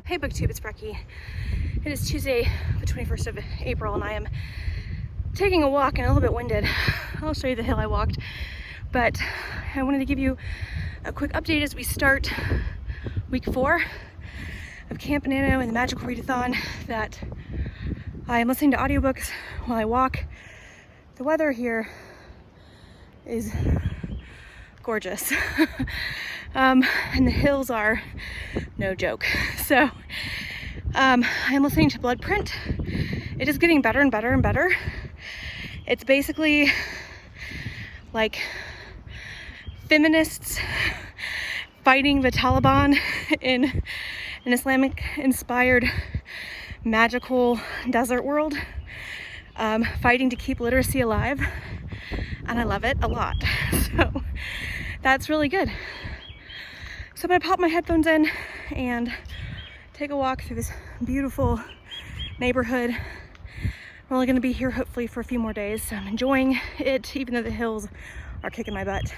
Hey BookTube, it's Brekke. It is Tuesday, the 21st of April, and I am taking a walk and a little bit winded. I'll show you the hill I walked, but I wanted to give you a quick update as we start week 4 of Camp NaNo and the Magical Readathon, that I am listening to audiobooks while I walk. The weather here is gorgeous. And the hills are no joke. So I'm listening to Blood Print. It is getting better and better and better. It's basically like feminists fighting the Taliban in an Islamic inspired magical desert world, fighting to keep literacy alive, and I love it a lot. So that's really good. So I'm gonna pop my headphones in and take a walk through this beautiful neighborhood. We're only gonna be here hopefully for a few more days, so I'm enjoying it, even though the hills are kicking my butt.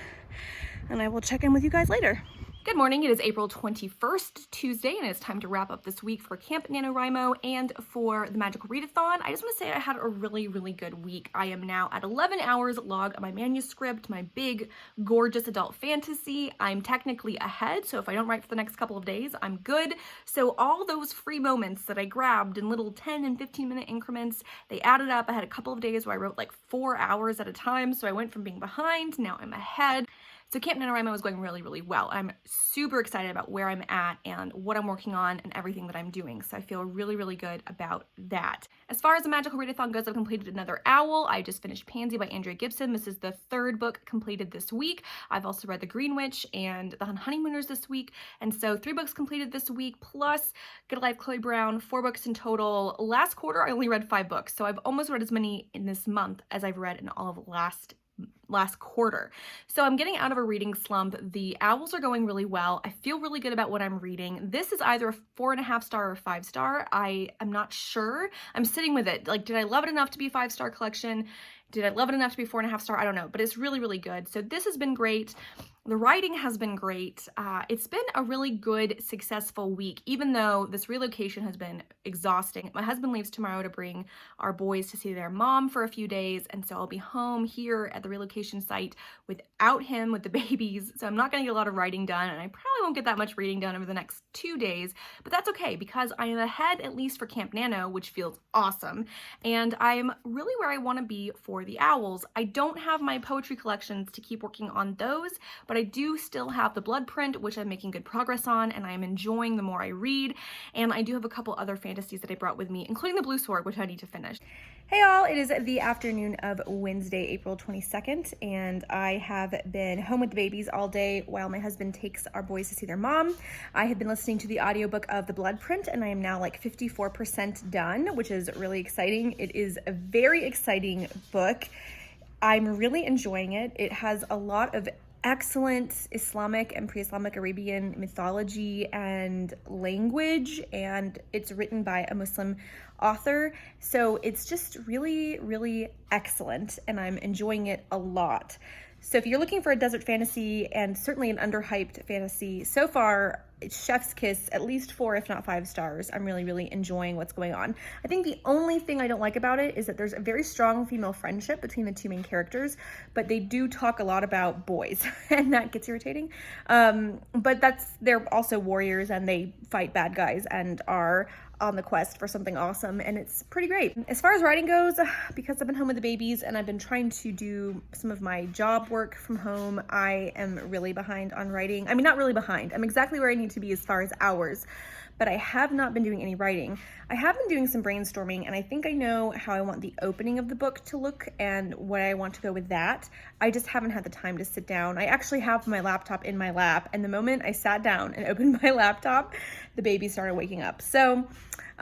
And I will check in with you guys later. Good morning, it is April 21st, Tuesday, and it's time to wrap up this week for Camp NaNoWriMo and for the Magical Readathon. I just want to say I had a really good week. I am now at 11 hours log of my manuscript, my big, gorgeous adult fantasy. I'm technically ahead, so if I don't write for the next couple of days, I'm good. So all those free moments that I grabbed in little 10 and 15-minute increments, they added up. I had a couple of days where I wrote like 4 hours at a time, so I went from being behind, now I'm ahead. So Camp NaNoWriMo is going really well. I'm super excited about where I'm at and what I'm working on and everything that I'm doing. So I feel really good about that. As far as the Magical Readathon goes, I've completed another Owl. I just finished Pansy by Andrea Gibson. This is the 3rd book completed this week. I've also read The Green Witch and The Honeymooners this week. And so 3 books completed this week, plus Get a Life, Chloe Brown, 4 books in total. Last quarter, I only read 5 books. So I've almost read as many in this month as I've read in all of last quarter. So I'm getting out of a reading slump. The Owls are going really well. I feel really good about what I'm reading. This is either a 4.5 star or 5 star. I am not sure. I'm sitting with it. Like, did I love it enough to be a 5-star collection? Did I love it enough to be 4.5 star? I don't know, but it's really good. So this has been great. The writing has been great. It's been a really good, successful week, even though this relocation has been exhausting. My husband leaves tomorrow to bring our boys to see their mom for a few days, and so I'll be home here at the relocation site without him, with the babies, so I'm not going to get a lot of writing done, and I probably won't get that much reading done over the next 2 days, but that's okay, because I am ahead at least for Camp NaNo, which feels awesome, and I'm really where I want to be for the Owls. I don't have my poetry collections to keep working on those, but I do still have the Blood Print, which I'm making good progress on, and I am enjoying the more I read, and I do have a couple other fantasies that I brought with me, including the Blue Sword, which I need to finish. Hey all, it is the afternoon of Wednesday, April 22nd, and I have been home with the babies all day while my husband takes our boys to see their mom. I have been listening to the audiobook of The Blood Print, and I am now like 54% done, which is really exciting. It is a very exciting book. I'm really enjoying it. It has a lot of excellent Islamic and pre-Islamic Arabian mythology and language, and it's written by a Muslim author, so it's just really excellent, and I'm enjoying it a lot. So if you're looking for a desert fantasy, and certainly an underhyped fantasy, so far it's chef's kiss, at least 4 if not 5 stars. I'm really enjoying what's going on. I think the only thing I don't like about it is that there's a very strong female friendship between the 2 main characters, but they do talk a lot about boys and that gets irritating. But they're also warriors, and they fight bad guys and are on the quest for something awesome, and it's pretty great. As far as writing goes, because I've been home with the babies and I've been trying to do some of my job work from home, I am really behind on writing. I mean, not really behind. I'm exactly where I need to be as far as hours, but I have not been doing any writing. I have been doing some brainstorming, and I think I know how I want the opening of the book to look and what I want to go with that. I just haven't had the time to sit down. I actually have my laptop in my lap, and the moment I sat down and opened my laptop, the baby started waking up. So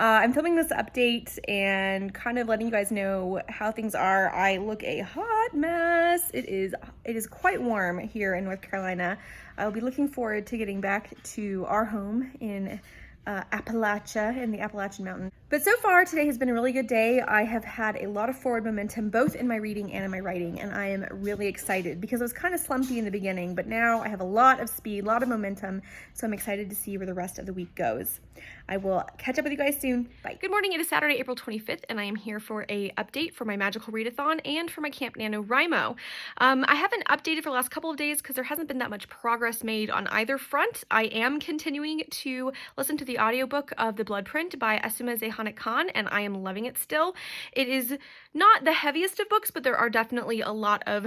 I'm filming this update and kind of letting you guys know how things are. I look a hot mess. It is quite warm here in North Carolina. I'll be looking forward to getting back to our home in Appalachia, in the Appalachian Mountain. But so far, today has been a really good day. I have had a lot of forward momentum, both in my reading and in my writing, and I am really excited because I was kind of slumpy in the beginning, but now I have a lot of speed, a lot of momentum, so I'm excited to see where the rest of the week goes. I will catch up with you guys soon. Bye. Good morning. It is Saturday, April 25th, and I am here for a update for my magical readathon and for my Camp NaNoWriMo. I haven't updated for the last couple of days because there hasn't been that much progress made on either front. I am continuing to listen to the audiobook of The Blood Print by Asuma Zehanat Khan, and I am loving it still. It is not the heaviest of books, but there are definitely a lot of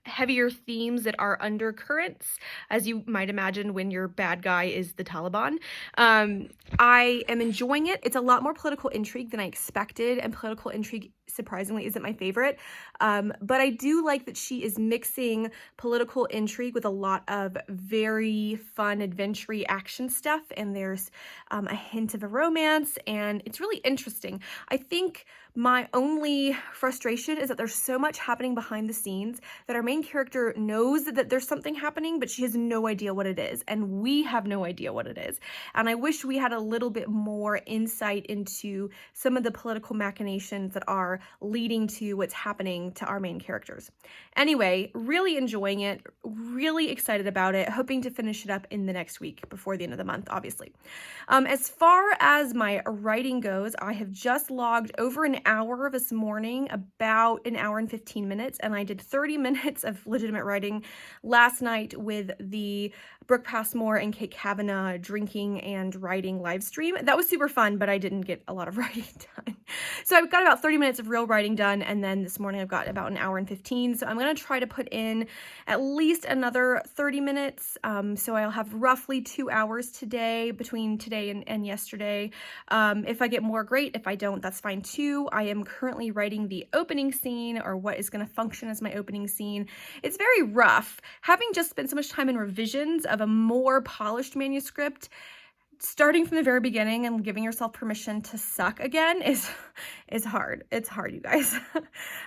heavier themes that are undercurrents, as you might imagine when your bad guy is the Taliban. I am enjoying it. It's a lot more political intrigue than I expected, and political intrigue surprisingly isn't my favorite, but I do like that she is mixing political intrigue with a lot of very fun adventure-y action stuff, and there's a hint of a romance, and it's really interesting. I think my only frustration is that there's so much happening behind the scenes that our main character knows that there's something happening, but she has no idea what it is, and we have no idea what it is. And I wish we had a little bit more insight into some of the political machinations that are leading to what's happening to our main characters. Anyway, really enjoying it, really excited about it, hoping to finish it up in the next week before the end of the month, obviously. As far as my writing goes, I have just logged over an hour this morning, about an hour and 15 minutes, and I did 30 minutes of legitimate writing last night with the Brooke Passmore and Kate Kavanaugh drinking and writing live stream. That was super fun, but I didn't get a lot of writing done. So I've got about 30 minutes of real writing done, and then this morning I've got about an hour and 15. So I'm going to try to put in at least another 30 minutes. So I'll have roughly 2 hours today, between today and yesterday. If I get more, great. If I don't, that's fine too. I am currently writing the opening scene, or what is going to function as my opening scene. It's very rough. Having just spent so much time in revisions of a more polished manuscript, starting from the very beginning and giving yourself permission to suck again is hard. It's hard, you guys. But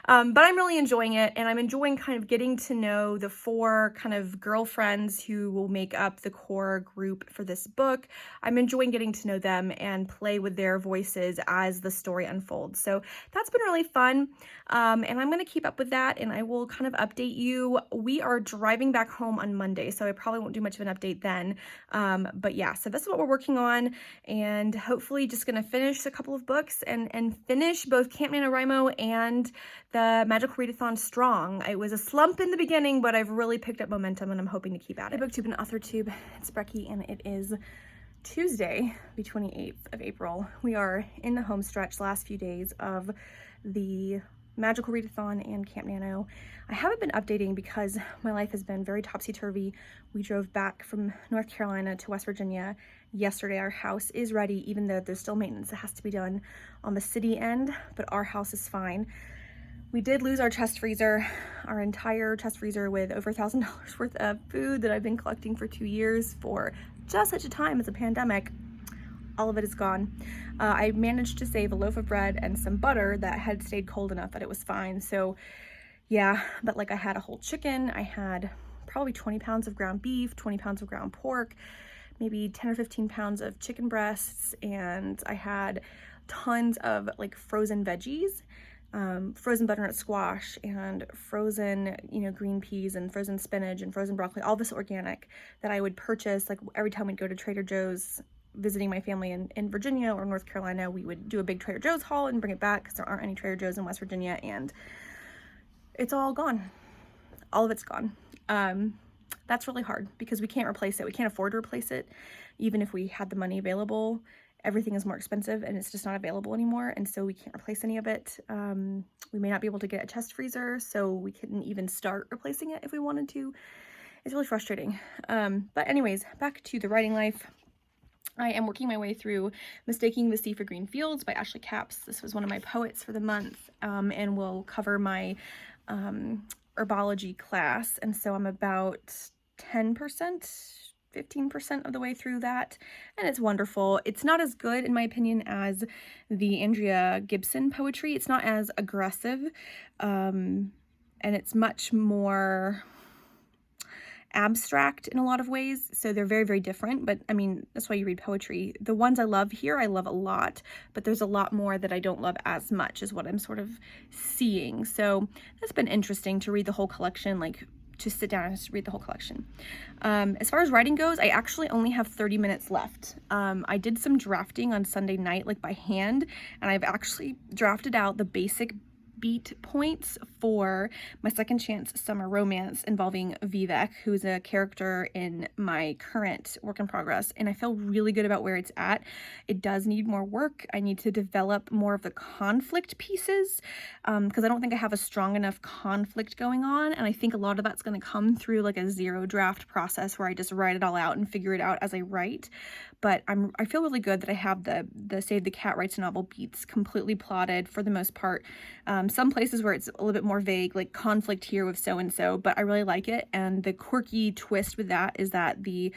I'm really enjoying it, and I'm enjoying kind of getting to know the 4 kind of girlfriends who will make up the core group for this book. I'm enjoying getting to know them and play with their voices as the story unfolds. So that's been really fun, and I'm going to keep up with that, and I will kind of update you. We are driving back home on Monday, so I probably won't do much of an update then. But yeah, so this is what we're working on, and hopefully just going to finish a couple of books and finish both Camp NaNoWriMo and the Magical Readathon strong. It was a slump in the beginning, but I've really picked up momentum, and I'm hoping to keep at it. BookTube and AuthorTube, it's Brekke, and it is Tuesday, the 28th of April. We are in the home stretch, last few days of the Magical Readathon and Camp Nano. I haven't been updating because my life has been very topsy-turvy. We drove back from North Carolina to West Virginia yesterday. Our house is ready, even though there's still maintenance that has to be done on the city end, but our house is fine. We did lose our chest freezer, our entire chest freezer with over $1,000 worth of food that I've been collecting for 2 years for just such a time as a pandemic. All of it is gone. I managed to save a loaf of bread and some butter that had stayed cold enough that it was fine. So yeah, but like I had a whole chicken, I had probably 20 pounds of ground beef, 20 pounds of ground pork, maybe 10 or 15 pounds of chicken breasts, and I had tons of like frozen veggies, frozen butternut squash and frozen, green peas and frozen spinach and frozen broccoli, all this organic that I would purchase like every time we'd go to Trader Joe's visiting my family in Virginia or North Carolina. We would do a big Trader Joe's haul and bring it back because there aren't any Trader Joe's in West Virginia, and it's all gone. All of it's gone. That's really hard because we can't replace it. We can't afford to replace it. Even if we had the money available, everything is more expensive and it's just not available anymore. And so we can't replace any of it. We may not be able to get a chest freezer, so we couldn't even start replacing it if we wanted to. It's really frustrating. But anyways, back to the writing life. I am working my way through Mistaking the Sea for Green Fields by Ashley Capps. This was one of my poets for the month, and will cover my herbology class. And so I'm about 10%, 15% of the way through that, and it's wonderful. It's not as good, in my opinion, as the Andrea Gibson poetry. It's not as aggressive, and it's much more... abstract in a lot of ways, so they're very, very different. But I mean, that's why you read poetry. The ones I love here, I love a lot, but there's a lot more that I don't love as much, is what I'm sort of seeing. So that's been interesting to read the whole collection, like to sit down and just read the whole collection. As far as writing goes, I actually only have 30 minutes left. I did some drafting on Sunday night, like by hand, and I've actually drafted out the basic beat points for my second chance summer romance involving Vivek, who's a character in my current work in progress, and I feel really good about where it's at. It does need more work. I need to develop more of the conflict pieces, because I don't think I have a strong enough conflict going on, and I think a lot of that's going to come through like a zero draft process where I just write it all out and figure it out as I write. But I feel really good that I have the Save the Cat Writes a Novel beats completely plotted for the most part. Some places where it's a little bit more vague, like conflict here with so-and-so, but I really like it. And the quirky twist with that is that the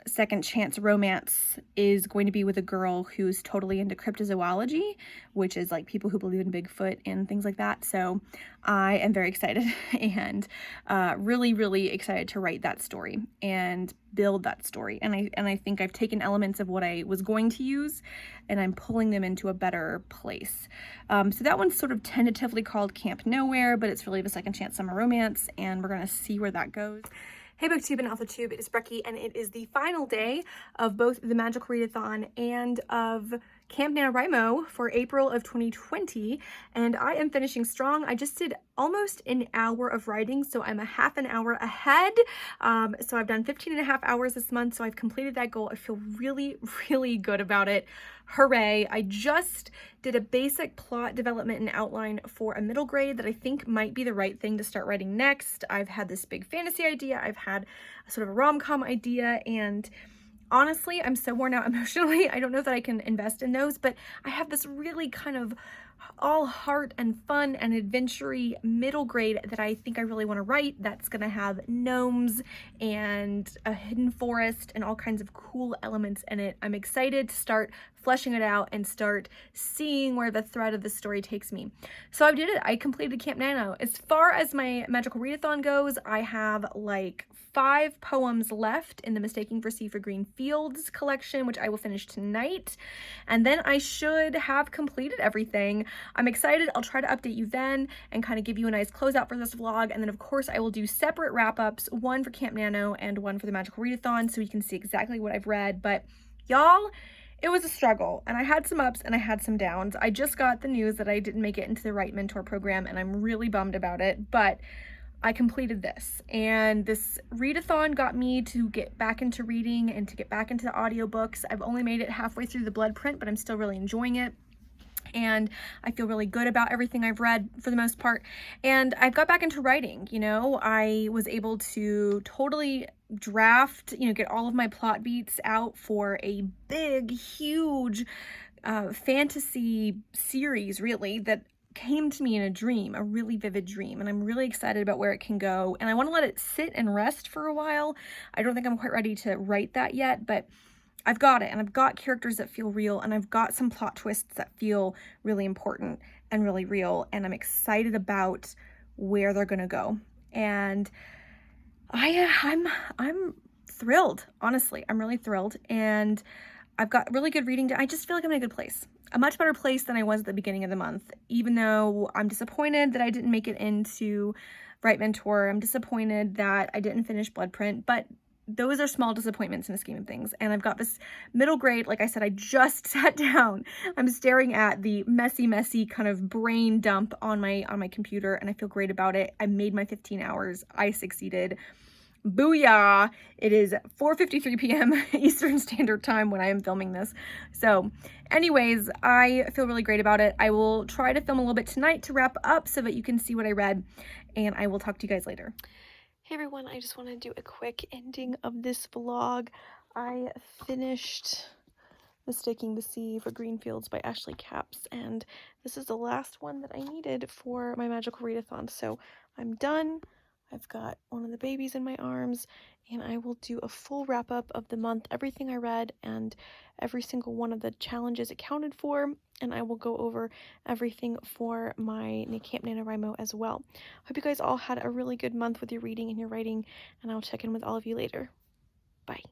second chance romance is going to be with a girl who's totally into cryptozoology, which is like people who believe in Bigfoot and things like that. So I am very excited and really, really excited to write that story and build that story. And I think I've taken elements of what I was going to use and I'm pulling them into a better place. So that one's sort of tentatively called Camp Nowhere, but it's really the second chance summer romance, and we're going to see where that goes. Hey BookTube and AuthorTube, it is Brekkie, and it is the final day of both the Magical Readathon and of Camp NaNoWriMo for April of 2020, and I am finishing strong. I just did almost an hour of writing, so I'm a half an hour ahead. So I've done 15.5 hours this month, so I've completed that goal. I feel really, really good about it. Hooray. I just did a basic plot development and outline for a middle grade that I think might be the right thing to start writing next. I've had this big fantasy idea. I've had a sort of a rom-com idea, and honestly, I'm so worn out emotionally. I don't know that I can invest in those, but I have this really kind of all heart and fun and adventure-y middle grade that I think I really want to write, that's going to have gnomes and a hidden forest and all kinds of cool elements in it. I'm excited to start fleshing it out and start seeing where the thread of the story takes me. So I did it. I completed Camp Nano. As far as my Magical Readathon goes, I have like 5 poems left in the Mistaking for Sea for Green Fields collection, which I will finish tonight. And then I should have completed everything. I'm excited. I'll try to update you then and kind of give you a nice closeout for this vlog. And then of course I will do separate wrap-ups, one for Camp Nano and one for the Magical Readathon, so you can see exactly what I've read. But y'all, it was a struggle, and I had some ups and I had some downs. I just got the news that I didn't make it into the Write Mentor program, and I'm really bummed about it, but I completed this, and this readathon got me to get back into reading and to get back into the audiobooks. I've only made it halfway through the blood print, but I'm still really enjoying it. And I feel really good about everything I've read for the most part. And I've got back into writing, you know. I was able to totally draft, you know, get all of my plot beats out for a big, huge fantasy series, really, that came to me in a dream, a really vivid dream, and I'm really excited about where it can go, and I want to let it sit and rest for a while. I don't think I'm quite ready to write that yet, but I've got it, and I've got characters that feel real, and I've got some plot twists that feel really important and really real, and I'm excited about where they're gonna go. And I'm thrilled, honestly. I'm really thrilled, and I've got really good reading. I just feel like I'm in a good place. A much better place than I was at the beginning of the month, even though I'm disappointed that I didn't make it into Write Mentor. I'm disappointed that I didn't finish blood print, but those are small disappointments in the scheme of things. And I've got this middle grade, like I said, I just sat down. I'm staring at the messy kind of brain dump on my computer, and I feel great about it. I made my 15 hours. I succeeded. Booyah! It is 4:53 p.m. Eastern Standard Time when I am filming this. So anyways, I feel really great about it. I will try to film a little bit tonight to wrap up so that you can see what I read, and I will talk to you guys later. Hey everyone, I just want to do a quick ending of this vlog. I finished Mistaking the Sea for Green Fields by Ashley Capps, and this is the last one that I needed for my Magical Readathon. So I'm done. I've got one of the babies in my arms, and I will do a full wrap up of the month, everything I read and every single one of the challenges accounted for, and I will go over everything for my Camp NaNoWriMo as well. Hope you guys all had a really good month with your reading and your writing, and I'll check in with all of you later. Bye.